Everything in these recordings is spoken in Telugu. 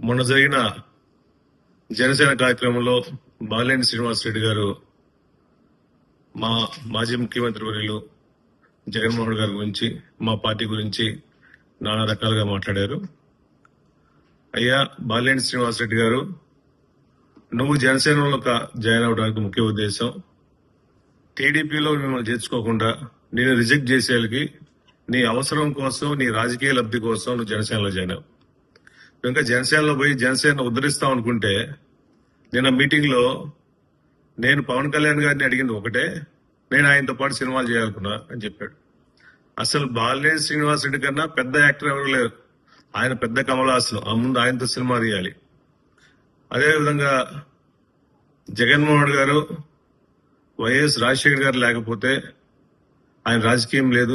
మొన్న జరిగిన జనసేన కార్యక్రమంలో బాలినేని శ్రీనివాసరెడ్డి గారు మా మాజీ ముఖ్యమంత్రి వర్యులు జగన్మోహన్ గారి గురించి, మా పార్టీ గురించి నానా రకాలుగా మాట్లాడారు. అయ్యా బాలినేని శ్రీనివాసరెడ్డి గారు, నువ్వు జనసేనలో జాయిన్ అవడానికి ముఖ్య ఉద్దేశం టీడీపీలో మిమ్మల్ని చేర్చుకోకుండా నేను రిజెక్ట్ చేసేళ్ళకి నీ అవసరం కోసం, నీ రాజకీయ లబ్ధి కోసం నువ్వు జనసేనలో జాయిన్ అవ్వు. ఇంకా జనసేనలో పోయి జనసేన ఉద్ధరిస్తాం అనుకుంటే, నిన్న మీటింగ్ లో నేను పవన్ కళ్యాణ్ గారిని అడిగింది ఒకటే, నేను ఆయనతో పాటు సినిమాలు చేయాలనుకున్నా అని చెప్పాడు. అసలు బాలినేని శ్రీనివాసరెడ్డి కన్నా పెద్ద యాక్టర్ ఎవరు లేరు. ఆయన పెద్ద కమలాసనం, ఆ ముందు ఆయనతో సినిమా తీయాలి. అదేవిధంగా జగన్మోహన్ గారు, వైఎస్ రాజశేఖర్ గారు లేకపోతే ఆయన రాజకీయం లేదు,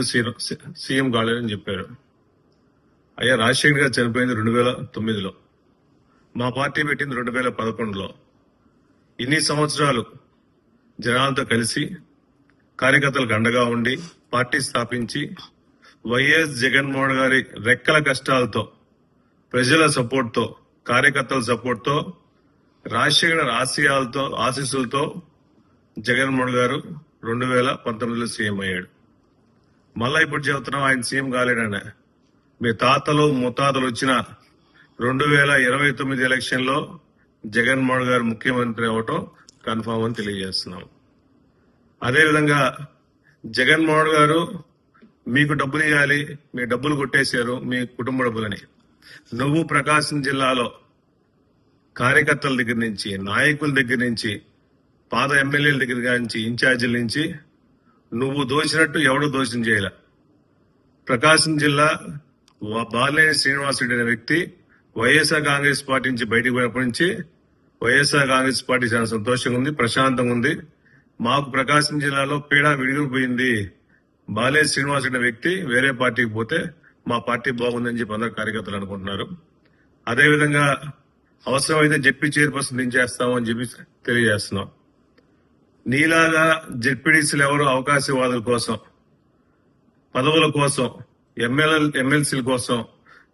సీఎం కాలేదని చెప్పారు. అయ్యా రాజశేఖర్ గారు చనిపోయింది 2009లో, మా పార్టీ పెట్టింది 2011లో. ఇన్ని సంవత్సరాలు జనాలతో కలిసి కార్యకర్తలకు అండగా ఉండి పార్టీ స్థాపించి వైఎస్ జగన్మోహన్ గారి రెక్కల కష్టాలతో, ప్రజల సపోర్ట్ తో, కార్యకర్తల సపోర్ట్ తో, రాజశేఖర్ ఆశయాలతో, ఆశీస్సులతో జగన్మోహన్ గారు 2019లో సీఎం అయ్యాడు. మళ్ళా ఇప్పుడు చెబుతున్నాం ఆయన సీఎం కాలేడనే. మీ తాతలు ముత్తాతలు వచ్చిన 2029 ఎలక్షన్ లో జగన్మోహన్ గారు ముఖ్యమంత్రి అవటం కన్ఫామ్ అని తెలియజేస్తున్నాం. అదేవిధంగా జగన్మోహన్ గారు మీకు డబ్బులు ఇవ్వాలి, మీ డబ్బులు కొట్టేశారు, మీ కుటుంబ డబ్బులని. నువ్వు ప్రకాశం జిల్లాలో కార్యకర్తల దగ్గర నుంచి, నాయకుల దగ్గర నుంచి, పాత ఎమ్మెల్యేల దగ్గర నుంచి, ఇన్ఛార్జీల నుంచి నువ్వు దోచినట్టు ఎవడో దోషం చేయాల. ప్రకాశం జిల్లా బాలినేని శ్రీనివాసరెడ్డి అనే వ్యక్తి వైఎస్ఆర్ కాంగ్రెస్ పార్టీ నుంచి బయటకు పోయినప్పటి నుంచి వైఎస్ఆర్ కాంగ్రెస్ పార్టీ చాలా సంతోషంగా ఉంది, ప్రశాంతంగా ఉంది. మాకు ప్రకాశం జిల్లాలో పీడ విడిగిపోయింది. బాలినేని శ్రీనివాసరెడ్డి అనే వ్యక్తి వేరే పార్టీకి పోతే మా పార్టీ బాగుందని చెప్పి అందరు కార్యకర్తలు అనుకుంటున్నారు. అదేవిధంగా అవసరమైతే జెడ్పీ చైర్పర్సన్ దించేస్తాము అని చెప్పి తెలియజేస్తున్నాం. నీలాగా జెడ్పీడీసీలు ఎవరు అవకాశవాదుల కోసం, పదవుల కోసం, ఎమ్మెల్సీల కోసం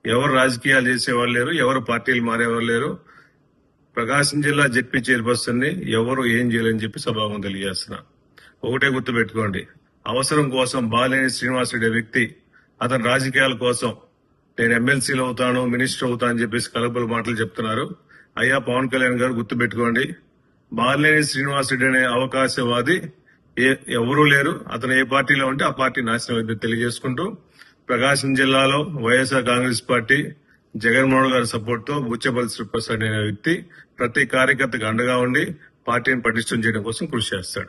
ఎవరు రాజకీయాలు చేసేవాళ్ళు లేరు, ఎవరు పార్టీలు మారేవారు లేరు. ప్రకాశం జిల్లా జెడ్పీ చైర్పర్సన్ ని ఎవరు ఏం చేయాలని చెప్పి సభాగం తెలియజేస్తున్నా. ఒకటే గుర్తుపెట్టుకోండి, అవసరం కోసం బాలినేని శ్రీనివాసరెడ్డి వ్యక్తి అతని రాజకీయాల కోసం నేను ఎమ్మెల్సీలు అవుతాను, మినిస్టర్ అవుతాను అని చెప్పేసి కలపల మాటలు చెప్తున్నారు. అయ్యా పవన్ కళ్యాణ్ గారు గుర్తుపెట్టుకోండి, బాలినేని శ్రీనివాసరెడ్డి అనే అవకాశవాది ఎవరూ లేరు. అతను ఏ పార్టీలో ఉంటే ఆ పార్టీ నాశనం అయిందని తెలియజేసుకుంటూ, ప్రకాశం జిల్లాలో వైఎస్ఆర్ కాంగ్రెస్ పార్టీ జగన్మోహన్ గారి సపోర్ట్ తో బుచ్చపల్లి శ్రీప్రసాద్ అనే వ్యక్తి ప్రతి కార్యకర్తకు అండగా ఉండి పార్టీని పటిష్టం చేయడం కోసం కృషి చేస్తాడు.